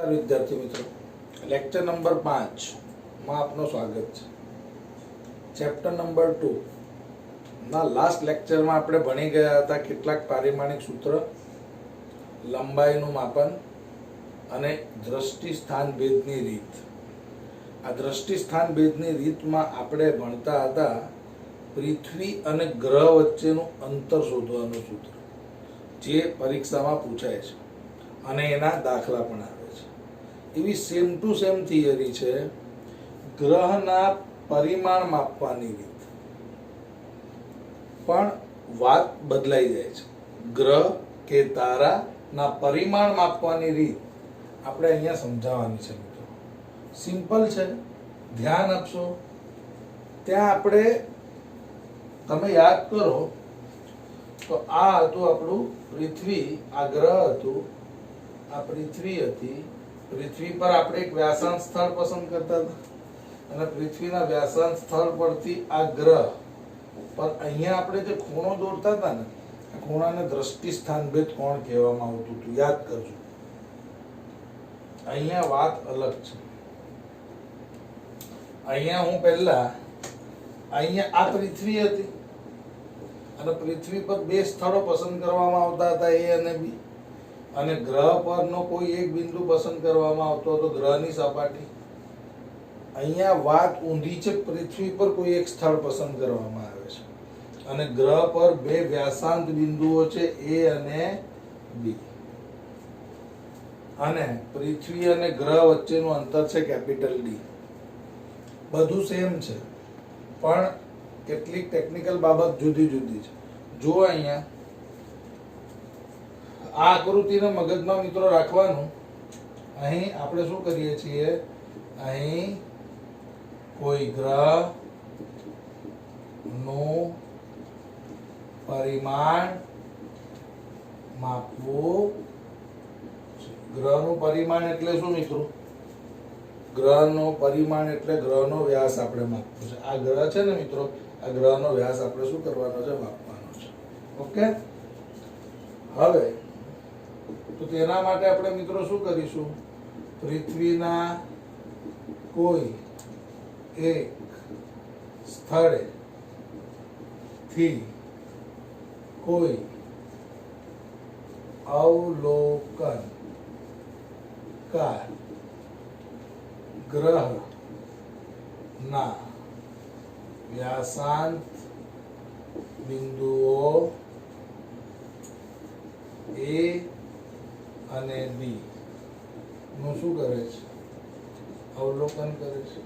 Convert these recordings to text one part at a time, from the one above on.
विद्यार्थी मित्रों, lecture number 5 में आपनो स्वागत है। चैप्टर नंबर 2 ना लास्ट लेक्चर में આપણે ભણી ગયા હતા કેટલાક પારિમાણિક સૂત્ર, લંબાઈનું માપન અને દ્રષ્ટિ સ્થાન ભેદની રીત। આ દ્રષ્ટિ સ્થાન ભેદની રીતમાં આપણે ભણતા હતા પૃથ્વી અને ગ્રહ વચ્ચેનું અંતર શોધવાનું સૂત્ર, જે પરીક્ષામાં પૂછાય છે અને એના દાખલા પણ આવે છે। એવી સેમ ટુ સેમ થિયરી છે ગ્રહના પરિમાણ માપવાની રીત, પણ વાત બદલાઈ જાય છે। ગ્રહ કે તારાના પરિમાણ માપવાની રીત આપણે અહીંયા સમજાવવાની છે મિત્રો। સિમ્પલ છે, ધ્યાન આપશો। ત્યાં આપણે તમે યાદ કરો તો આ હતું આપણું પૃથ્વી, આ ગ્રહ હતું, આ પૃથ્વી હતી। પૃથ્વી પર આપણે એક વ્યાસાંત સ્થળ પસંદ કરતા હતા અને પૃથ્વીના વ્યાસાંત સ્થળ પરથી આ ગ્રહ પર અહીંયા આપણે જે ખૂણો દોરતા હતા ને, આ ખૂણાને દ્રષ્ટિ સ્થાન ભેદ કોણ કહેવામાં આવતું હતું, યાદ કરજો। અહીંયા વાત અલગ છે। અહીંયા હું પહેલા અહીંયા આ પૃથ્વી હતી અને પૃથ્વી પર બે સ્થળો પસંદ કરવામાં આવતા હતા, એ અને બી, અને ગ્રહ પરનો કોઈ એક બિંદુ પસંદ કરવામાં આવતો હતો, ગ્રહની સપાટી। અહીંયા વાત ઊંધી છે, પૃથ્વી પર કોઈ એક સ્થળ પસંદ કરવામાં આવે છે અને ગ્રહ પર બે વ્યાસાંત બિંદુઓ છે, એ અને બી, અને પૃથ્વી અને ગ્રહ વચ્ચેનું અંતર છે કેપિટલ ડી। બધું સેમ છે, પણ કેટલીક ટેકનિકલ બાબત જુદી જુદી છે। જો અહીંયા આ આકૃતિને મગજમાં મિત્રો રાખવાનું। અહીં આપણે શું કરીએ છીએ, અહીં કોઈ ગ્રહ નું પરિમાણ માપવું છે। ગ્રહનું પરિમાણ એટલે શું મિત્રો? ગ્રહનું પરિમાણ એટલે ગ્રહનો વ્યાસ આપણે માપવો છે। આ ગ્રહ છે ને મિત્રો, આ ગ્રહનો વ્યાસ આપણે શું કરવાનો છે, માપવાનો છે। ઓકે, હવે તો તેના માટે આપણે મિત્રો શું કરીશું, પૃથ્વીના કોઈ એક સ્થળે થી કોઈ અવલોકનકાર ગ્રહના વ્યાસાંત બિંદુઓ એ અને બી નું શું કરે છે, અવલોકન કરે છે।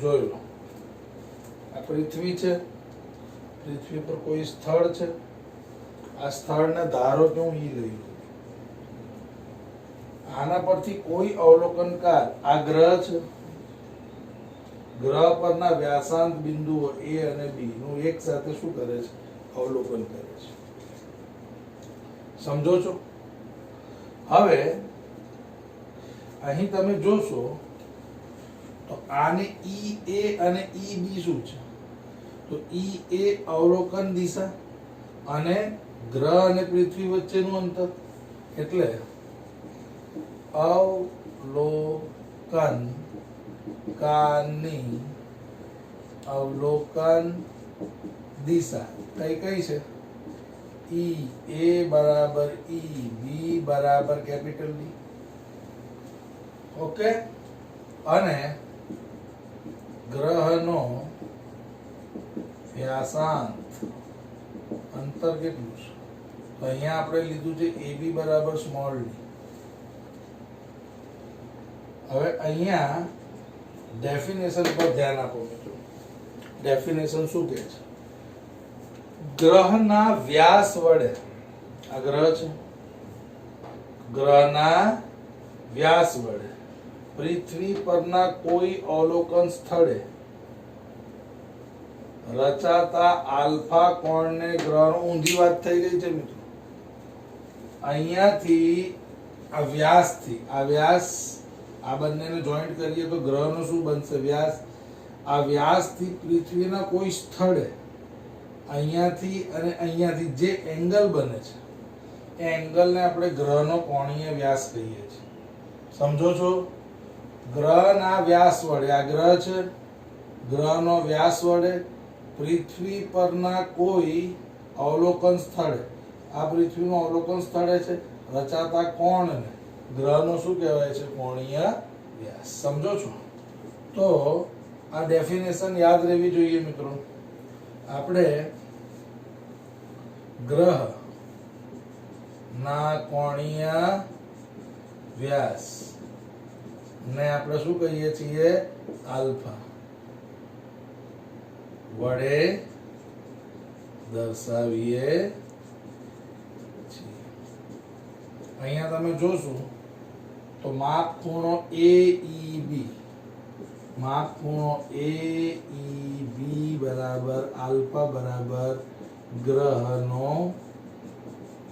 જોઈ લો, આ પૃથ્વી છે, પૃથ્વી પર કોઈ સ્થળ છે, આ સ્થળને ધારો કે હું ઈ લઈ લઉં, આના પરથી કોઈ અવલોકનકાર, આ ગ્રહ છે, ગ્રહ પરના વ્યાસાંત બિંદુઓ એ અને બી નું એક સાથે શું કરે છે, અવલોકન કરે છે। સમજો છો? હવે અહીં તમે જોશો તો આને ઈ એ અને ઈ બી શું છે, તો ઈ એ અવલોકન દિશા અને ગ્રહ અને પૃથ્વી વચ્ચેનું અંતર, એટલે અવલોકન કાની અવલોકન દિશા કઈ કઈ છે, ઈ એ બરાબર ઈ બી બરાબર કેપિટલ ડી। ઓકે, અને ગ્રહનો વ્યાસાંત અંતર કેટલું છે, તો અહીંયા આપણે લીધું છે એ બી બરાબર સ્મોલ ડી। હવે અહીંયા ડેફિનેશન પર ધ્યાન આપો મિત્રો। ડેફિનેશન શું કહે છે, ગ્રહના વ્યાસ વડે, આ ગ્રહ છે, ગ્રહના વ્યાસ વડે પૃથ્વી પરના કોઈ અવલોકન સ્થળે રચાતા આલ્ફા કોણને ગ્રહનો, ઊંધી વાત થઈ ગઈ છે મિત્રો। અહીંયાથી આ વ્યાસથી, આ વ્યાસ, આ બંનેને જોઈન્ટ કરીએ તો ગ્રહનો શું બનશે, વ્યાસ। આ વ્યાસથી પૃથ્વીના કોઈ સ્થળે અહીંયાથી અને અહીંયાથી જે એંગલ બને છે એ એંગલને આપણે ગ્રહનો કોણીય વ્યાસ કહીએ છીએ. સમજો છો? ગ્રહના વ્યાસ વડે, આ ગ્રહ છે, ગ્રહનો વ્યાસ વડે પૃથ્વી પરના કોઈ અવલોકન સ્થળે, આ પૃથ્વીનું અવલોકન સ્થળે છે, રચાતા કોણને ગ્રહનો શું કહેવાય છે? કોણીય વ્યાસ. સમજો છો? તો આ ડેફિનેશન યાદ રહેવી જોઈએ મિત્રો. આપણે ગ્રહ ના કોણીય વ્યાસ ને આપણે શું કહીએ છીએ? આલ્ફા વડે દર્શાવીએ છીએ. અહીંયા તમે જોશો તો માપ ખૂણો AEB, માપ ખૂણો AEB બરાબર આલ્ફા બરાબર ગ્રહનો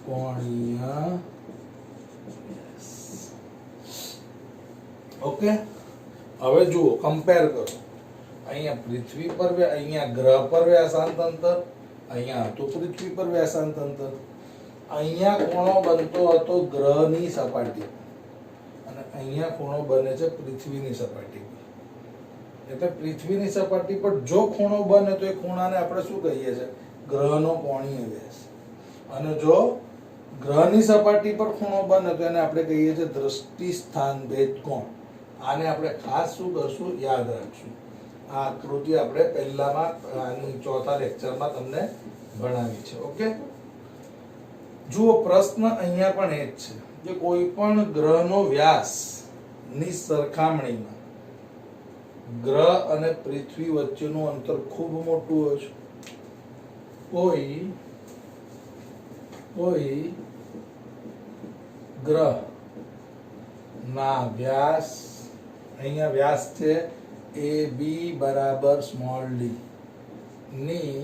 કોણીય વ્યાસ. ઓકે, હવે જુઓ, કમ્પેર કરો. અહીંયા પૃથ્વી પર, અહીંયા ગ્રહ પર વ્યાસાંત અંતર, અહીંયા હતું પૃથ્વી પર વ્યાસાંત અંતર. અહીંયા ખૂણો બનતો હતો ગ્રહની સપાટી અને અહીંયા ખૂણો બને છે પૃથ્વીની સપાટી. એટલે પૃથ્વીની સપાટી પર જો ખૂણો બને તો એ ખૂણાને આપણે શું કહીએ છીએ? ગ્રહનો કોણીય વ્યાસ. અને જો ગ્રહની સપાટી પર ખૂણો બને તો એને આપણે કહીએ છીએ દ્રષ્ટિ સ્થાન ભેદ કોણ. આને આપણે ખાસ શું કરશું? યાદ રાખશું. આ આકૃતિ આપણે પહેલામાં ચોથા લેક્ચરમાં તમને ભણાવી છે. ઓકે, જુઓ, પ્રશ્ન અહીંયા પણ એ જ છે કે કોઈ પણ ગ્રહનો વ્યાસ ની સરખામણીમાં ગ્રહ અને પૃથ્વી વચ્ચેનું અંતર ખૂબ મોટું હોય છે. કોઈ ગ્રહ ના વ્યાસ, અહીંયા વ્યાસ છે AB બરાબર સ્મોલ d ની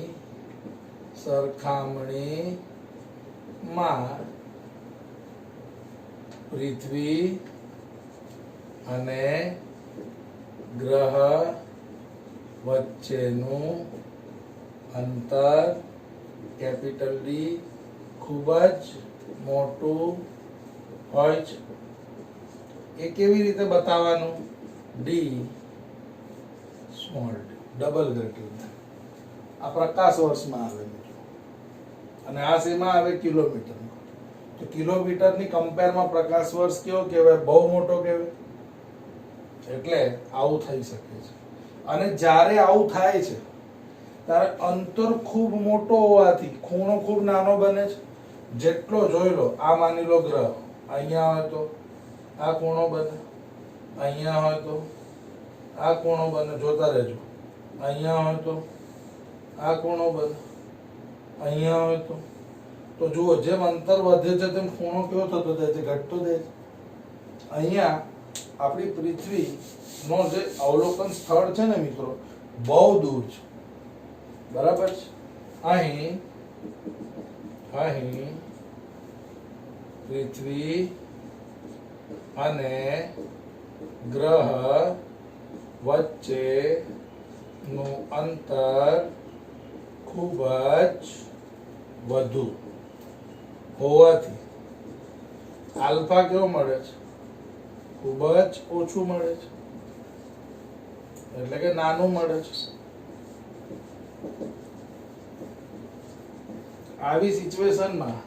સરખામણીમાં પૃથ્વી અને ગ્રહ વચ્ચેનું અંતર કેપિટલ D ખૂબ જ મોટું હોય છે. એ કેવી રીતે બતાવવાનું? D small d, double greater. આ પ્રકાશ વર્ષમાં આવે અને આ શેમાં આવે? કિલોમીટરમાં. તો કિલોમીટરની કમ્પેરમાં પ્રકાશ વર્ષ કેવો કહેવાય? બહુ મોટો કહેવાય. એટલે આવું થઈ શકે છે. અને જ્યારે આવું થાય છે ત્યારે અંતર ખૂબ મોટો હોવાથી ખૂણો ખૂબ નાનો બને છે. જેટલો જોઈ લો, આ માની લો ગ્રહ અહીંયા હોય તો આ ખૂણો બને, અહીંયા હોય તો આ ખૂણો બને. જોતા રહેજો. અહીંયા હોય તો આ ખૂણો બને, અહીંયા હોય તો જુઓ, જેમ અંતર વધે છે તેમ ખૂણો કેવો થતો જાય છે? ઘટતો જાય છે. અહીંયા આપણી પૃથ્વી નો જે અવલોકન સ્થળ છે ને મિત્રો, બહુ દૂર છે. બરાબર છે? અહીં પૃથ્વી અને ગ્રહ વચ્ચેનું અંતર ખૂબ જ વધુ હોવાથી આલ્ફા કેવો મળે છે? ખૂબ જ ઓછું મળે છે. એટલે કે નાનું મળે છે. આવી સિચ્યુએશનમાં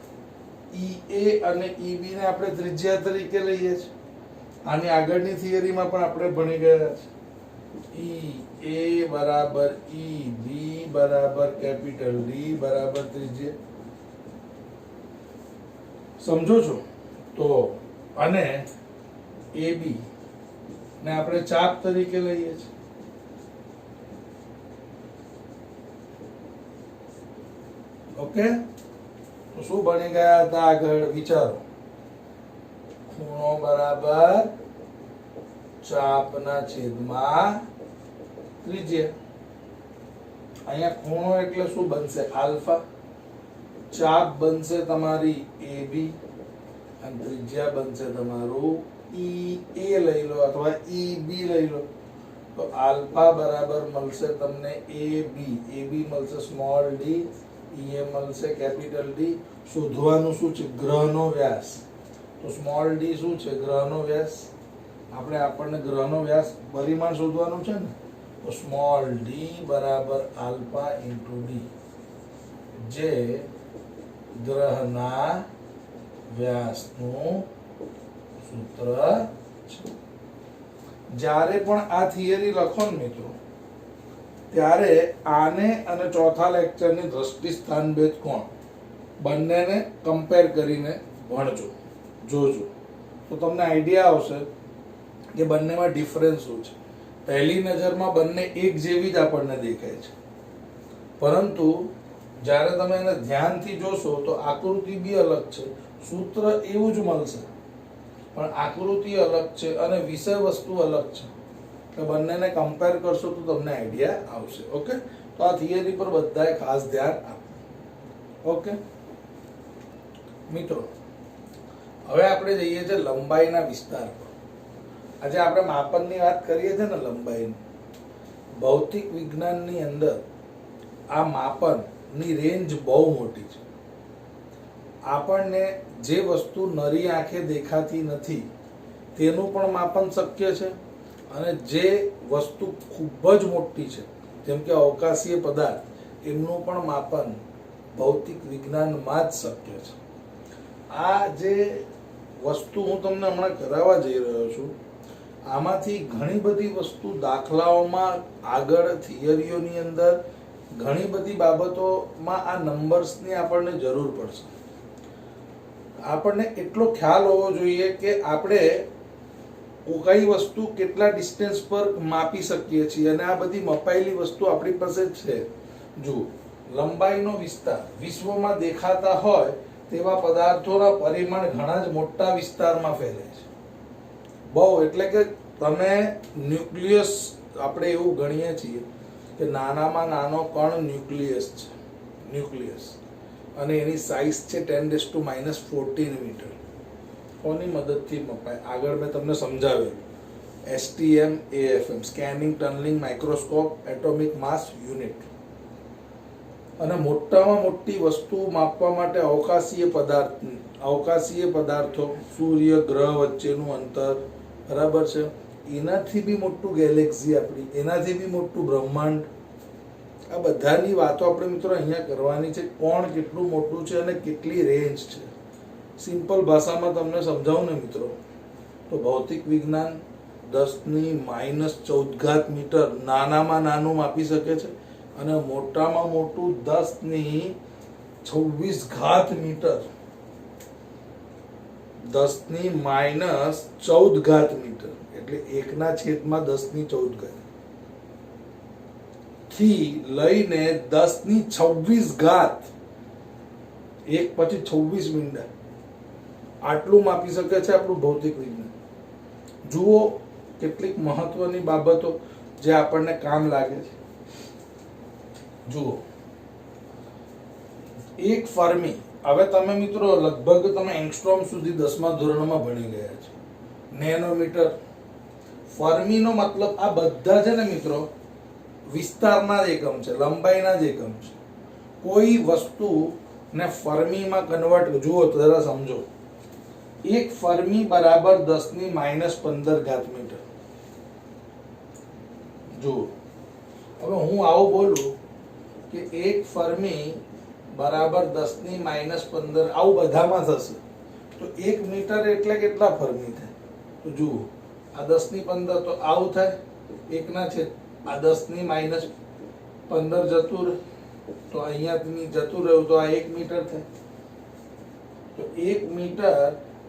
EA અને EB ને આપણે ત્રિજ્યા તરીકે લઈએ છીએ. આની આગળની થિયરીમાં પણ આપણે ભણી ગયા છે. EA બરાબર EB બરાબર કેપિટલ D બરાબર ત્રિજ્યા. સમજો છો? તો અને AB ને આપણે ચાપ તરીકે લઈએ છીએ. ઓકે, તો શું ભણી ગયા હતા આગળ? વિચારો. ખૂણો બરાબર ચાપના છેદમાં ત્રિજ્યા. અહીંયા ખૂણો એટલે શું બનશે? આલ્ફા. ચાપ બનશે તમારી AB અને ત્રિજ્યા બનશે તમારું EA લઈ લો અથવા EB લઈ લો. તો આલ્ફા બરાબર મળશે તમને AB મળશે સ્મોલ d એ મળશે કેપિટલ ડી. શોધવાનું શું છે? ગ્રહનો વ્યાસ. તો સ્મોલ ડી શું છે? ગ્રહનો વ્યાસ. આપણને ગ્રહનો વ્યાસ પરિમાણ શોધવાનું છે ને, તો સ્મોલ ડી બરાબર આલ્ફા ઇન્ટુ ડી, જે ગ્રહના વ્યાસનું સૂત્ર છે. જ્યારે પણ આ થિયરી લખો ને મિત્રો, ત્યારે આને અને ચોથા લેક્ચરની દ્રષ્ટિ સ્થાન ભેદ કોણ બંનેને કમ્પેર કરીને ભણજો, જોજો, તો તમને આઈડિયા આવશે કે બંનેમાં ડિફરન્સ શું છે. પહેલી નજરમાં બંને એક જેવી જ આપણને દેખાય છે, પરંતુ જ્યારે તમે એને ધ્યાનથી જોશો તો આકૃતિ બી અલગ છે, સૂત્ર એવું જ મળશે, પણ આકૃતિ અલગ છે અને વિષય વસ્તુ અલગ છે. તો બંનેને કમ્પેર કરશો તો તમને આઈડિયા આવશે. ઓકે, તો આ થિયરી પર બધાએ ખાસ ધ્યાન આપવું. ઓકે મિત્રો, હવે આપણે જઈએ છીએ લંબાઈના વિસ્તાર પર. આજે આપણે માપનની વાત કરીએ છીએ ને, લંબાઈની. ભૌતિક વિજ્ઞાનની અંદર આ માપનની રેન્જ બહુ મોટી છે. આપણને જે વસ્તુ નરી આંખે દેખાતી નથી તેનું પણ માપન શક્ય છે, અને જે વસ્તુ ખૂબ જ મોટી છે જેમ કે અવકાશીય પદાર્થ, એમનું પણ માપન ભૌતિક વિજ્ઞાનમાં જ શક્ય છે. આ જે વસ્તુ હું તમને હમણાં કરાવવા જઈ રહ્યો છું, આમાંથી ઘણી બધી વસ્તુ દાખલાઓમાં, આગળ થિયરીઓની અંદર ઘણી બધી બાબતોમાં આ નંબર્સની આપણને જરૂર પડશે. આપણને એટલો ખ્યાલ હોવો જોઈએ કે આપણે કઈ વસ્તુ કેટલા ડિસ્ટન્સ પર માપી શકીએ છીએ, અને આ બધી મપાયેલી વસ્તુ આપણી પાસે છે. જુઓ, લંબાઈનો વિસ્તાર વિશ્વમાં દેખાતા હોય તેવા પદાર્થોના પરિમાણ ઘણા જ મોટા વિસ્તારમાં ફેલાય છે. બહુ, એટલે કે તમે ન્યુક્લિયસ, આપણે એવું ગણીએ છીએ કે નાનામાં નાનો કણ ન્યુક્લિયસ છે, ન્યુક્લિયસ, અને એની સાઇઝ છે 10⁻14 મીટર. કોની મદદથી મપાય? આગળ મેં તમને સમજાવ્યું, STM AFM, scanning tunnelling microscope atomic માસ યુનિટ. અને મોટામાં મોટી વસ્તુ માપવા માટે અવકાશીય પદાર્થો, સૂર્ય ગ્રહ વચ્ચેનું અંતર, બરાબર છે, એનાથી બી મોટું ગેલેક્સી આપણી, એનાથી બી મોટું બ્રહ્માંડ. આ બધાની વાતો આપણે મિત્રો અહીંયા કરવાની છે. કોણ કેટલું મોટું છે અને કેટલી રેન્જ છે. સિમ્પલ ભાષામાં તમને સમજાવું ને મિત્રો, તો ભૌતિક વિજ્ઞાન 10⁻14 મીટર નાનામાં નાનું માપી શકે છે, અને મોટામાં મોટું 10⁻26 મીટર, 10⁻14 મીટર, એટલે 1/10⁻14 થી લઈને 10⁻26, એક પછી 26 મીંડા, આટલું માપી શકે છે આપણું ભૌતિક વિજ્ઞાન. જુઓ કેટલીક મહત્વની બાબતો જે આપણને કામ લાગે છે. જુઓ, એક ફર્મી, હવે તમે મિત્રો લગભગ તમે એંગસ્ટ્રોમ સુધી 10મા ધોરણમાં ભણી ગયા છો. નેનોમીટર, ફર્મીનો મતલબ આ બધા છે ને મિત્રો વિસ્તારના જ એકમ છે, લંબાઈના જ એકમ છે. કોઈ વસ્તુને ફર્મીમાં કન્વર્ટ, જુઓ જરા સમજો, એક ફર્મી બરાબર 10⁻15 મીટર. જુઓ, હવે હું આવું બોલું કે એક ફર્મી બરાબર 10⁻15, આવું બધામાં થશે, તો 1 મીટર એટલે કેટલા ફર્મી થાય? તો જુઓ, આ 10⁻15 તો આવું થાય, 1/, આ 10⁻15 જતું રહે, તો અહીંયાથી જતું રહ્યું, તો આ 1 મીટર થાય. તો 1 મીટર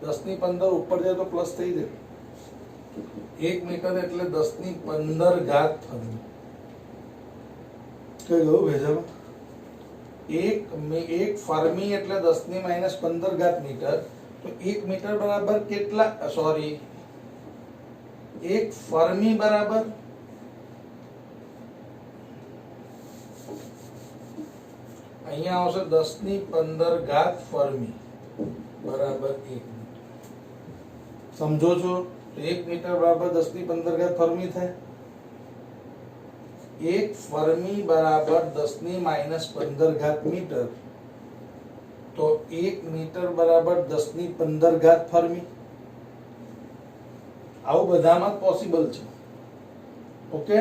10⁻15 ઉપર જાય તો પ્લસ થઈ જાય. 1 મીટર એટલે 10⁻15 ફર્મી. કઈ ગયું ભેજામાં? એક ફર્મી એટલે 10⁻15 મીટર, તો 1 મીટર બરાબર કેટલા? સોરી, એક ફર્મી બરાબર અહીંયા આવશે 10⁻15 ફર્મી બરાબર 1 મીટર. સમજો છો? 1 મીટર બરાબર 10⁻15 ફર્મી થાય. એક ફર્મી બરાબર 10⁻15 મીટર, તો 1 મીટર બરાબર 10⁻15 ફર્મી. આવું બધામાં પોસિબલ છે. ઓકે,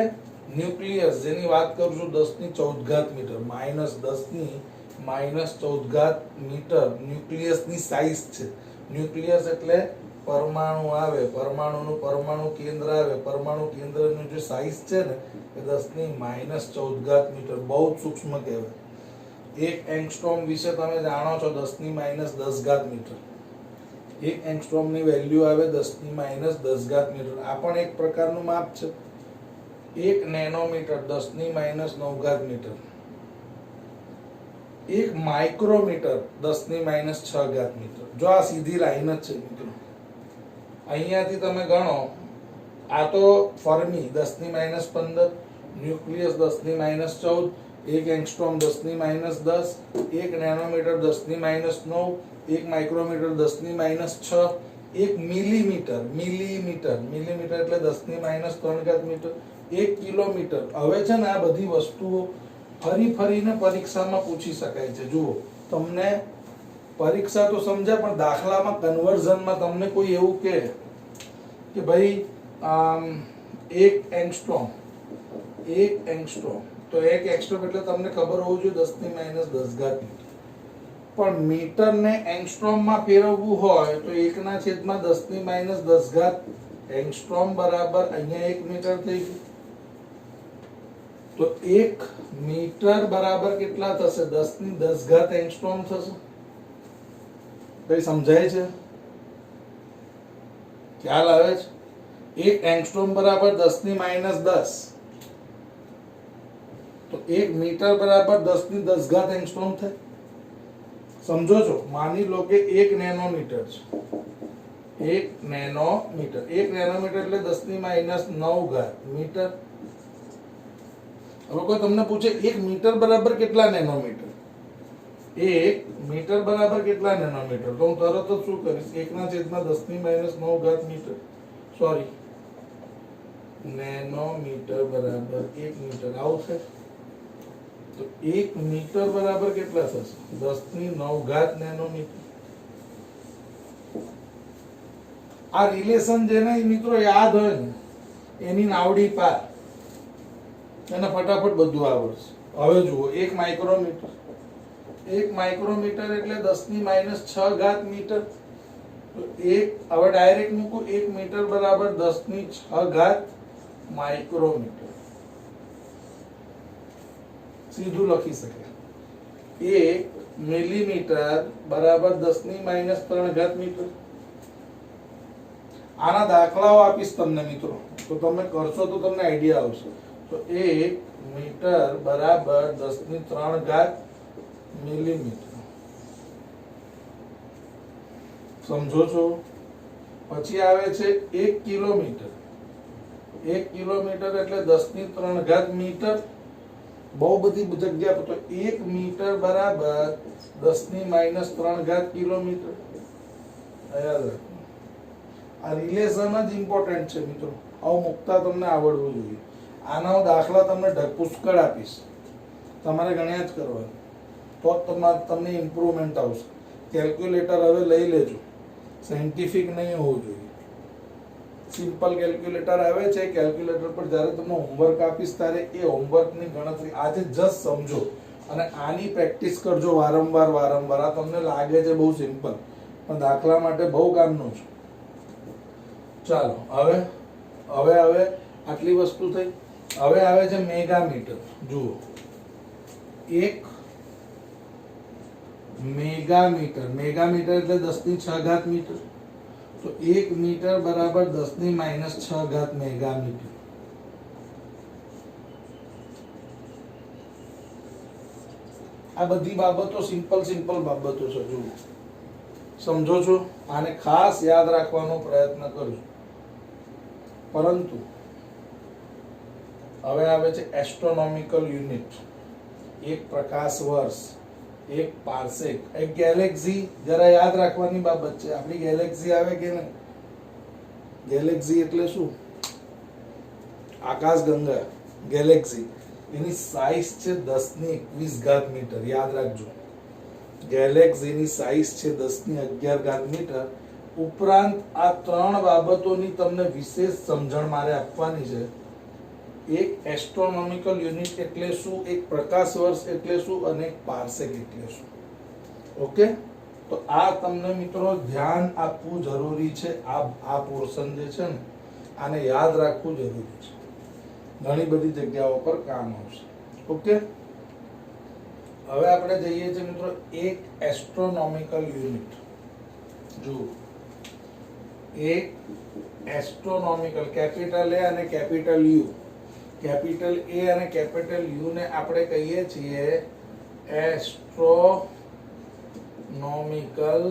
ન્યુક્લિયસ જેની વાત કરું છું 10⁻14 મીટર, -10⁻14 મીટર ન્યુક્લિયસની સાઈઝ છે. ન્યુક્લિયસ એટલે પરમાણુ આવે, પરમાણુનું પરમાણુ કેન્દ્ર આવે, પરમાણુ કેન્દ્રનું જે સાઈઝ છે ને એ 10⁻14 મીટર, બહુ જ સૂક્ષ્મ કહેવાય. 1 એંગસ્ટ્રોમ વિશે તમે જાણો છો 10⁻10 મીટર. 1 એંગસ્ટ્રોમની વેલ્યુ આવે 10⁻10 મીટર. આ પણ એક પ્રકારનું માપ છે. 1 નેનોમીટર 10⁻9 મીટર. 1 micrometre 10⁻6 metre. જો આ સીધી લાઈન જ છે મિત્રો. અહીંયાથી તમે ગણો, આ તો fermi 10⁻15, nucleus 10⁻14, 1 angstrom 10⁻10, 1 nanometre 10⁻9, 1 micrometre 10⁻6, 1 millimetre એટલે 10⁻3 મીટર, 1 કિલોમીટર. હવે છે ને આ બધી વસ્તુઓ ફરીને પરીક્ષામાં પૂછી શકાય છે. જુઓ, તમને પરીક્ષા તો સમજ્યા, પણ દાખલામાં કન્વર્ઝનમાં તમને કોઈ એવું કે ભાઈ 1 એંગસ્ટ્રોમ તો 1 એંગસ્ટ્રોમ એટલે તમને ખબર હોવું જોઈએ 10⁻10 મીટર. પણ મીટરને એંગસ્ટ્રોમમાં ફેરવવું હોય તો 1/10⁻10 એંગસ્ટ્રોમ બરાબર અહીંયા 1 મીટર થઈ ગયું. તો 1 મીટર બરાબર કેટલા થશે? 10⁻10 એંગસ્ટ્રોમ થશે. કઈ સમજાય છે? ખ્યાલ આવે છે? 1 એંગસ્ટ્રોમ બરાબર 10⁻10, તો 1 મીટર બરાબર 10⁻10 એંગસ્ટ્રોમ થાય. સમજો છો? માની લો કે 1 નેનોમીટર છે. 1 નેનોમીટર એટલે 10⁻9 મીટર. હવે કોઈ તમને પૂછે 1 મીટર બરાબર કેટલા નેનોમીટર? 1 મીટર બરાબર કેટલા નેનોમીટર? તો હું તરત જ શું કરીશ? 1/10⁻9 મીટર, સોરી, નેનોમીટર બરાબર 1 મીટર. આવું છે. તો 1 મીટર બરાબર કેટલા થશે? 10⁹ નેનોમીટર. આ રિલેશન જેને મિત્રો યાદ હોય ને એની નાવડી પાર, એને ફટાફટ બધું આવડશે. હવે જુઓ, 1 માઇક્રોમીટર એટલે 10⁻6 મીટર. તો હવે ડાયરેક્ટ મૂકું, 1 મીટર બરાબર 10⁶ માઇક્રોમીટર. સીધું લખી શકે. 1 મિલીમીટર બરાબર 10⁻3 મીટર. આના દાખલાઓ આપીશ તમને મિત્રો, તો તમે કરશો તો તમને આઈડિયા આવશે. તો 1 મીટર બરાબર 10⁻3 મિલીમીટર. સમજો છો? પછી આવે છે 1 કિલોમીટર. 1 કિલોમીટર એટલે 10⁻3 મીટર. બહુ બધી જગ્યા. તો 1 મીટર બરાબર 10⁻3 કિલોમીટર. યાદ રાખો, આ રિલેશન જ ઇમ્પોર્ટન્ટ છે મિત્રો. આવું મુકતા તમને આવડવું જોઈએ. આના દાખલા તમને પુષ્કળ આપીશ, તમારે ગણ્યા જ કરવાનું, તો તમને ઇમ્પ્રુવમેન્ટ આવશે. કેલ્ક્યુલેટર હવે લઈ લેજો, સાયન્ટિફિક નહીં હોવું જોઈએ. સિમ્પલ કેલ્ક્યુલેટર આવે છે. કેલ્ક્યુલેટર પર જ્યારે તમને હોમવર્ક આપીશ ત્યારે એ હોમવર્કની ગણતરી આજે જસ્ટ સમજો અને આની પ્રેક્ટિસ કરજો વારંવાર. આ તમને લાગે છે બહુ સિમ્પલ, પણ દાખલા માટે બહુ કામનું છે. ચાલો, હવે આટલી વસ્તુ થઈ. હવે આવે છે મેગામીટર. જુઓ, 1 મેગામીટર એટલે 10⁶ મીટર. તો 1 મીટર બરાબર 10⁻6 મેગામીટર. આ બધી બાબતો સિમ્પલ બાબતો છે. જુઓ, સમજો છો? આને ખાસ યાદ રાખવાનો પ્રયત્ન કરજો. પરંતુ હવે આવે છે એસ્ટ્રોનોમિકલ યુનિટ. 1 પ્રકાશ વર્ષ, 1 પાર્સેક, 1 ગેલેક્સી. જરા યાદ રાખવાની બાબત છે. આપણી ગેલેક્સી આવે કે નહીં? ગેલેક્સી એટલે શું? આકાશગંગા. ગેલેક્સી એની સાઈઝ છે 10⁻21 મીટર. યાદ રાખજો, ગેલેક્સીની સાઈઝ છે 10⁻11 મીટર. ઉપરાંત આ ત્રણ બાબતોની તમને વિશેષ સમજણ મારે આપવાની છે. એક એસ્ટ્રોનોમિકલ યુનિટ એટલે શું, એક પ્રકાશ વર્ષ એટલે શું, અને એક પાર્સેક એટલે શું. ઓકે, તો આ તમને મિત્રો ધ્યાન આપવું જરૂરી છે. આ પોર્શન જે છે ને, આને યાદ રાખવું જરૂરી છે. ઘણી બધી જગ્યાઓ પર કામ આવશે. ઓકે, હવે આપણે જઈએ છીએ મિત્રો એક એસ્ટ્રોનોમિકલ યુનિટ. જુઓ, એક એસ્ટ્રોનોમિકલ, કેપિટલ એ અને કેપિટલ યુ. કેપિટલ એ અને કેપિટલ યુ ને આપણે કહીએ છીએ એસ્ટ્રોનોમિકલ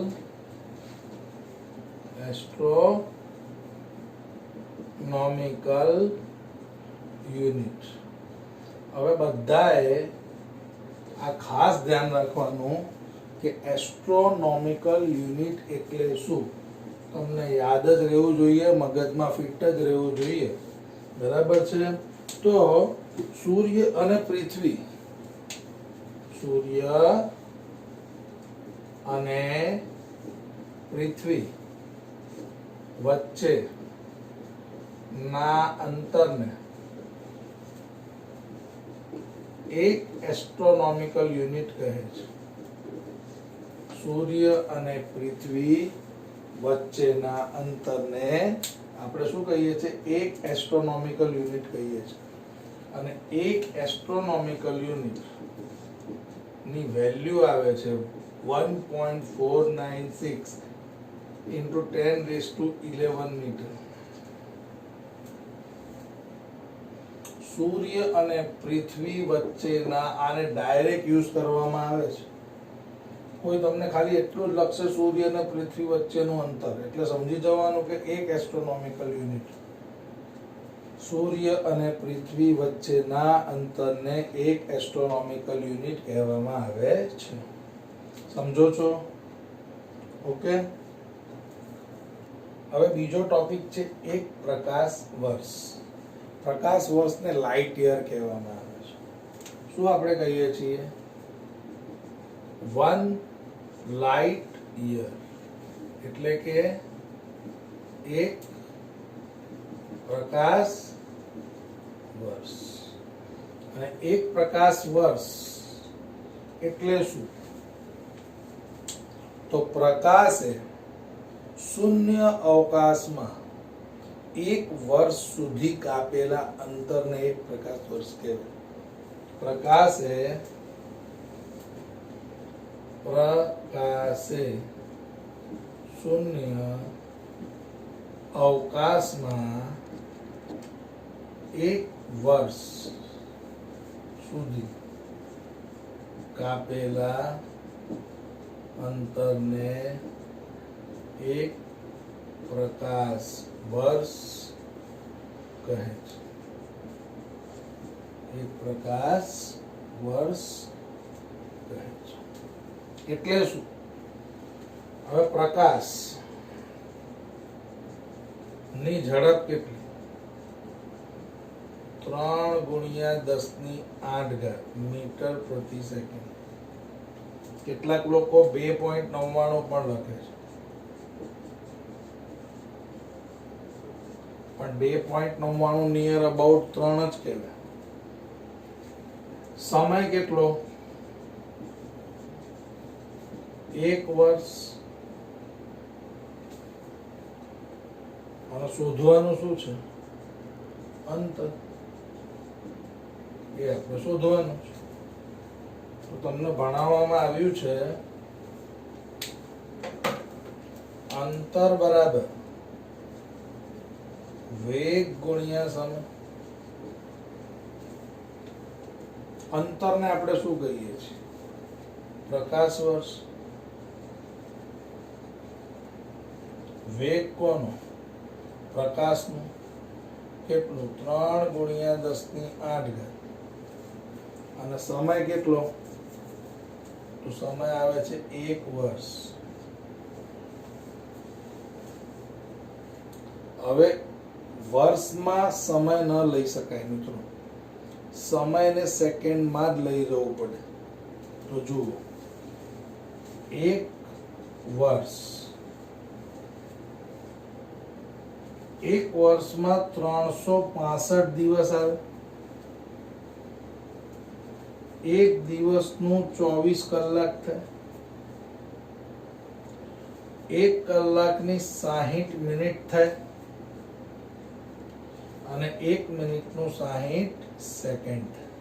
યુનિટ. હવે બધાએ આ ખાસ ધ્યાન રાખવાનું કે એસ્ટ્રોનોમિકલ યુનિટ એટલે શું. તમને યાદ જ રહેવું જોઈએ, મગજમાં ફિટ જ રહેવું જોઈએ. બરાબર છે? તો સૂર્ય અને પૃથ્વી, સૂર્ય અને પૃથ્વી વચ્ચે ના અંતરને એક એસ્ટ્રોનોમિકલ યુનિટ કહે છે. સૂર્ય અને પૃથ્વી વચ્ચેના અંતરને આપણે શું કહીએ છીએ? એક એસ્ટ્રોનોમિકલ યુનિટ કહીએ છીએ. અને એક એસ્ટ્રોનોમિકલ યુનિટ ની વેલ્યુ આવે છે 1.496 into 10⁻11 મીટર. સૂર્ય અને પૃથ્વી વચ્ચેના, આને ડાયરેક્ટ યુઝ કરવામાં આવે છે. કોઈ તમને ખાલી એટલું જ લખશે સૂર્ય અને પૃથ્વી વચ્ચેનું અંતર, એટલે સમજી જવાનું કે એક એસ્ટ્રોનોમિકલ યુનિટ. સૂર્ય અને પૃથ્વી વચ્ચેના અંતરને એક એસ્ટ્રોનોમિકલ યુનિટ કહેવામાં આવે છે. સમજો છો? ઓકે, હવે બીજો ટોપિક છે એક પ્રકાશ વર્ષ. પ્રકાશ વર્ષને લાઇટ યર કહેવામાં આવે છે. શું આપણે કહીએ છીએ? 1 લાઇટ યર એટલે કે એક પ્રકાશ વર્ષ. અને એક પ્રકાશ વર્ષ એટલે શું? તો પ્રકાશે શૂન્ય અવકાશમાં એક વર્ષ સુધી કાપેલા અંતરને એક પ્રકાશ વર્ષ કહેવાય. પ્રકાશે શૂન્ય અવકાશમાં એક વર્ષ સુધી કાપેલા અંતરને એક પ્રકાશ વર્ષ કહે છે. એક પ્રકાશ વર્ષ કહે છે. એટલે શું? હવે પ્રકાશ ની ઝડપ કેટલી? 3×10⁸ મીટર પ્રતિ સેકન્ડ. કેટલાક લોકો 2.99 પણ લખે છે, પણ 2.99 નિયર અબાઉટ 3 જ કહેવાય. સમય કેટલો? 1 વર્ષ. અને શોધવાનું શું છે? અંતર. એ આપણે શોધવાનું છે. તો તમને ભણાવવામાં આવ્યું છે અંતર બરાબર વેગ ગુણ્યા સમય. અંતરને આપણે શું કહીએ છીએ? પ્રકાશ વર્ષ. વેગ કોનો? પ્રકાશનું. કેટલું? 3×10⁸. અને સમય કેટલો? તો સમય આવે છે 1 વર્ષ. હવે વર્ષમાં સમય ન લઈ શકાય મિત્રો. સમયને સેકન્ડમાં જ લઈ જવું પડે. તો જુઓ, 1 વર્ષ, 1 વર્ષમાં 365 દિવસ આવે. 1 દિવસનું 24 કલાક થાય. 1 કલાકની 60 મિનિટ થાય અને 1 મિનિટનું 60 સેકન્ડ થાય.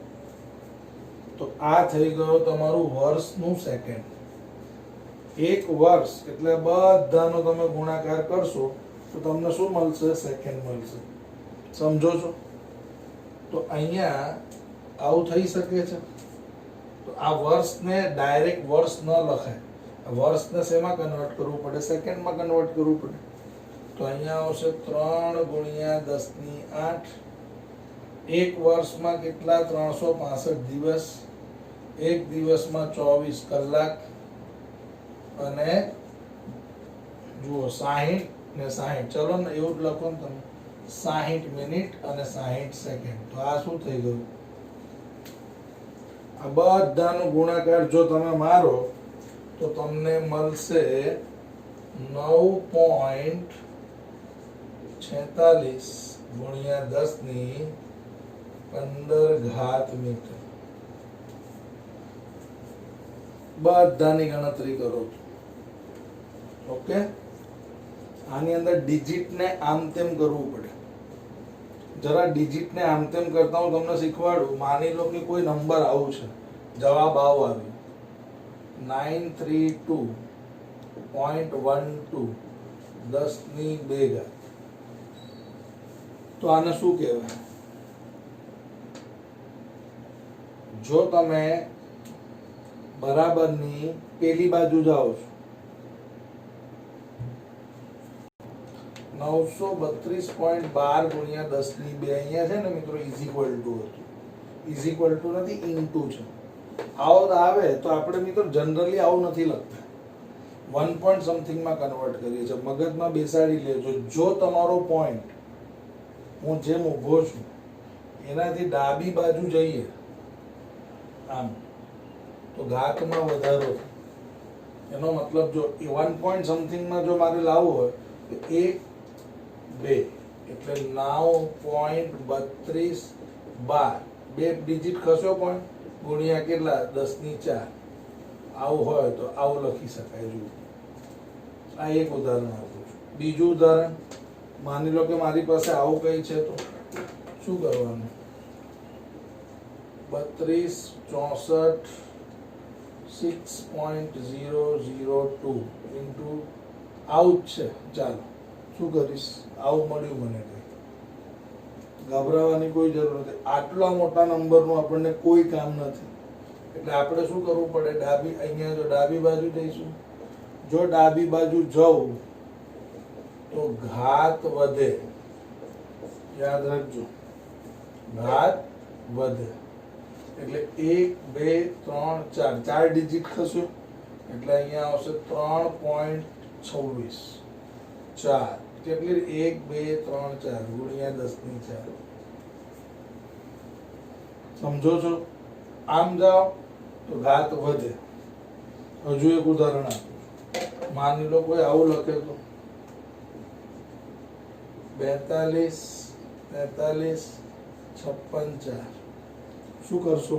તો આ થઈ ગયો તમારું વર્ષનું સેકન્ડ. 1 વર્ષ એટલે બધાનો તમે ગુણાકાર કરશો તો તમને શું મળશે? સેકન્ડ મળશે. સમજો છો? તો અહીંયા આવું થઈ શકે છે. તો આ વર્ષને ડાયરેક્ટ વર્ષ ન લખાય. વર્ષને શેમાં કન્વર્ટ કરવું પડે? સેકન્ડમાં કન્વર્ટ કરવું પડે. તો અહીંયા આવશે 3 ગુણ્યા 10⁸. 1 વર્ષમાં કેટલા? 365 દિવસ. 1 દિવસમાં 24 કલાક અને જુઓ 60 ને 60. ચલો ને એવું જ લખો ને તમે, 60 મિનિટ અને 60 સેકન્ડ. તો આ શું થઈ ગયું? આ બધાનો ગુણાકાર જો તમે મારો તો તમને મળશે 9.46 ગુણ્યા 10⁻15 મીટર. બધાની ગણતરી કરો. ઓકે, આની અંદર ડિજિટ ને આમ તેમ કરવું પડે. જરા ડિજિટ ને આમ તેમ કરતા હું તમને શીખવાડું. માની લો કે કોઈ નંબર આવું છે, જવાબ આવો આવ્યો 932.12 10⁻2. તો આને શું કહેવાય? જો તમે બરાબરની પેલી બાજુ જાઓ છો, 932.12 ગુણ્યા 10⁻2 અહીંયા છે ને મિત્રો, ઇઝ ઇક્વલ ટુ હતું. ઇઝ ઇક્વલ ટુ નથી, ઇન્ટુ છે. આવો આવે તો આપણે મિત્રો જનરલી આવું નથી લખતા, 1 પોઈન્ટ સમથિંગમાં કન્વર્ટ કરીએ છીએ. મગજમાં બેસાડી લેજો. જો તમારો પોઈન્ટ હું જેમ ઊભો છું એનાથી ડાબી બાજુ જઈએ આમ, તો ઘાતમાં વધારો થાય. એનો મતલબ જો 1 પોઈન્ટ સમથિંગમાં જો મારે લાવવું હોય તો 1 2 એટલે 9.32 12 બે ડિજિટ ખસ્યો પોઈન્ટ ગુણ્યા કેટલા? 10⁻4. આવું હોય તો આવું લખી શકાય. જુઓ, આ એક ઉદાહરણ આપું છું. બીજું ઉદાહરણ, માની લો કે મારી પાસે આવું કઈ છે, તો શું કરવાનું? 32 64 6.002 ઇન્ટુ આવું જ છે. ચાલો શું કરીશ? આવું મળ્યું મને. કઈ ગભરાવાની કોઈ જરૂર નથી. આટલા મોટા નંબરનું આપણને કોઈ કામ નથી. એટલે આપણે શું કરવું પડે? ડાબી, અહીંયા જો ડાબી બાજુ જઈશું, જો ડાબી બાજુ જવું તો ઘાત વધે. યાદ રાખજો, ઘાત વધે. એટલે 1 2 3 4 4 ડિજિટ ખસ્યું એટલે અહીંયા આવશે 3.26 4 કેટલી? 1 2 3 4 ગુણ્યા 10⁻4. સમજો છો? આમ જાઓ તો ઘાત વધે. હજુ એક ઉદાહરણ આપું. માની લો કોઈ આવું લખે તો 42 43 56 4. શું કરશો?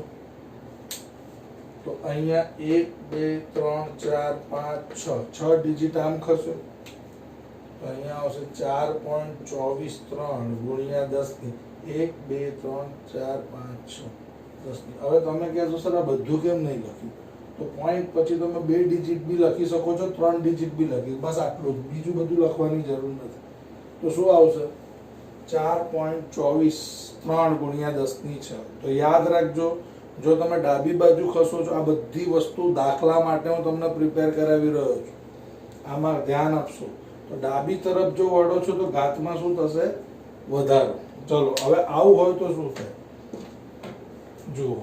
તો અહીંયા 1 2 3 4 5 6 ડિજિટ આમ ખસો તો અહીંયા આવશે 4.24 3 ગુણ્યા 10 1 2 3 4 5 6 10. હવે તમે કહેશો સર આ બધું કેમ નહીં લખ્યું? તો પોઈન્ટ પછી તમે 2 ડિજિટ બી લખી શકો છો, 3 ડિજિટ બી લખી, બસ આટલું જ. બીજું બધું લખવાની જરૂર નથી. તો શું આવશે? 4.24 3 ગુણ્યા 10⁻6. તો યાદ રાખજો, જો તમે ડાબી બાજુ ખસો છો, આ બધી વસ્તુ દાખલા માટે હું તમને પ્રિપેર કરાવી રહ્યો છું. આમાં ધ્યાન આપશો. તો ડાબી તરફ જો વળો છો તો ઘાતમાં શું થશે? વધારો. ચલો હવે આવું હોય તો શું થાય? જુઓ,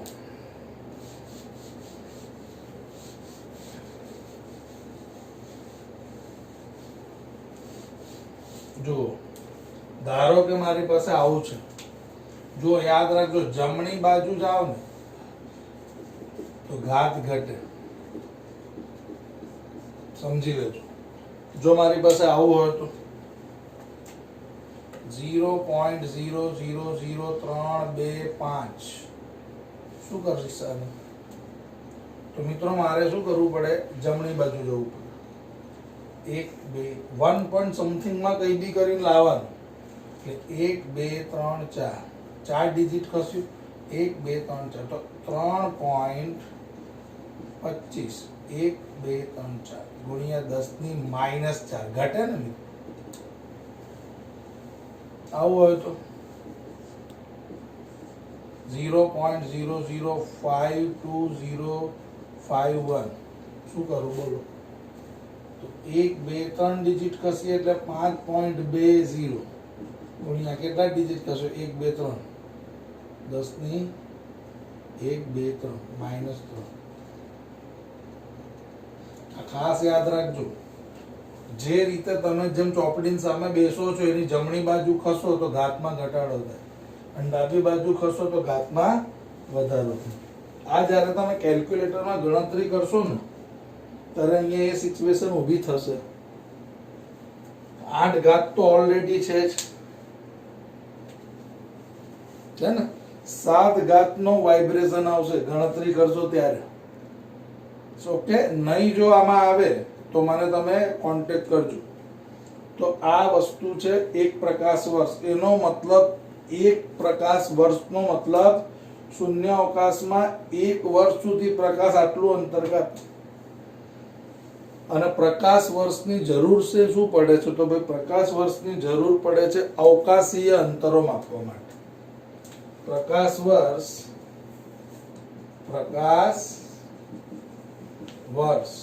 જુઓ, ધારો કે મારી પાસે આવું છે, જો યાદ રાખજો, જમણી બાજુ જાઓ ને તો ઘાત ઘટે, સમજી લેજો. જો મારી પાસે આવું હોય તો 0.0000325 શું કરીશ આને? તો મિત્રો મારે શું કરવું પડે? જમણી બાજુ જવું પડે. 1 2 1 પોઈન્ટ સમથિંગ માં કઈ બી કરીને લાવવાનું. એટલે 1 2 3 4 4 ડિજિટ ખસ્યું. 1 2 3 4 તો 3.25 1 2 3 4 ગુણ્યા 10 ની -4 ઘટે ને મિત્રો? આવું હોય તો 0.00525051 શું કરું બોલો? તો 1 2 3 ડિજિટ ખસીએ એટલે 5.20 ગુણ્યા કેટલા ડિજિટ ખસો? 1 2 3 10 ની 1 2 3 -3. ખાસ યાદ રાખજો, જે રીતે તમે જેમ ચોપડીની સામે બેસો છો એની જમણી બાજુ ખસો તો ઘાતમાં ઘટાડો થાય, અને ડાબી બાજુ ખસો તો ઘાતમાં વધારો થાય. આ જ્યારે તમે કેલ્ક્યુલેટરમાં ગણતરી કરશો ને ત્યારે અહીંયા એ સિચ્યુએશન ઊભી થશે. 8 ઘાત તો ઓલરેડી છે ને, 7 ઘાત નો વાઇબ્રેશન આવશે ગણતરી કરશો ત્યારે. ઓકે, નહીં જો આમાં આવે તો મને તમે કોન્ટેક્ટ કરજો. તો આ વસ્તુ છે 1 પ્રકાશ વર્ષ. એનો મતલબ 1 પ્રકાશ વર્ષનો મતલબ શૂન્ય અવકાશમાં 1 વર્ષ સુધી પ્રકાશ આટલું અંતર્ગત. અને પ્રકાશ વર્ષની જરૂર છે શું પડે છે? તો ભાઈ પ્રકાશ વર્ષની જરૂર પડે છે અવકાશીય અંતરો માપવા માટે. પ્રકાશ વર્ષ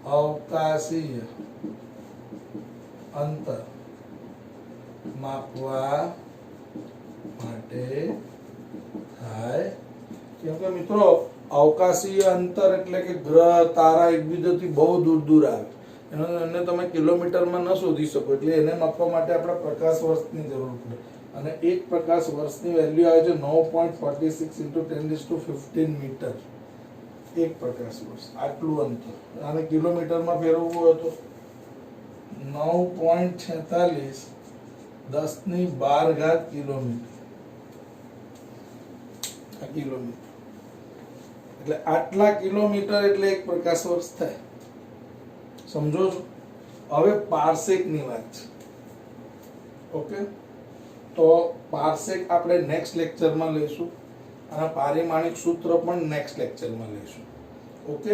અવકાશીય અંતર માપવા માટે થાય. કેમ કે મિત્રો અવકાશીય અંતર એટલે કે ગ્રહ તારા એકબીજાથી બહુ દૂર દૂર આવે, એને તમે કિલોમીટરમાં ન શોધી શકો, એટલે એને માપવા માટે આપણે પ્રકાશ વર્ષની જરૂર પડે. અને 1 પ્રકાશ વર્ષની વેલ્યુ આવે છે 9.46 × 1015 મીટર. 1 પ્રકાશ વર્ષ આટલું અંતર. આને કિલોમીટરમાં ફેરવવું હોય તો 9.46 10^12 કિલોમીટર. આ કિલોમીટર એટલે આટલા કિલોમીટર એટલે 1 પ્રકાશ વર્ષ થાય. સમજો છો? હવે પાર્સેક ની વાત છે. ઓકે, તો પાર્સેક આપણે નેક્સ્ટ લેક્ચરમાં લઈશું, અને પારિમાણિક સૂત્ર પણ નેક્સ્ટ લેક્ચરમાં લઈશું. ઓકે,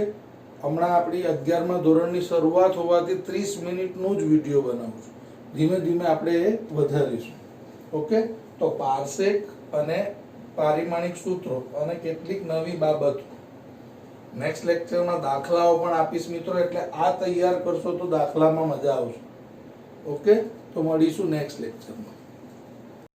હમણાં આપણી 11મા ધોરણની શરૂઆત હોવાથી 30 મિનિટનું જ વિડીયો બનાવું છું. ધીમે ધીમે આપણે એ વધારીશું. ઓકે, તો પાર્સેક અને પારિમાણિક સૂત્રો અને કેટલીક નવી બાબતો નેક્સ્ટ લેક્ચરમાં, દાખલાઓ પણ આપીશ મિત્રો, એટલે આ તૈયાર કરશો તો દાખલામાં મજા આવશે. ઓકે, તો મળીશું નેક્સ્ટ લેક્ચરમાં.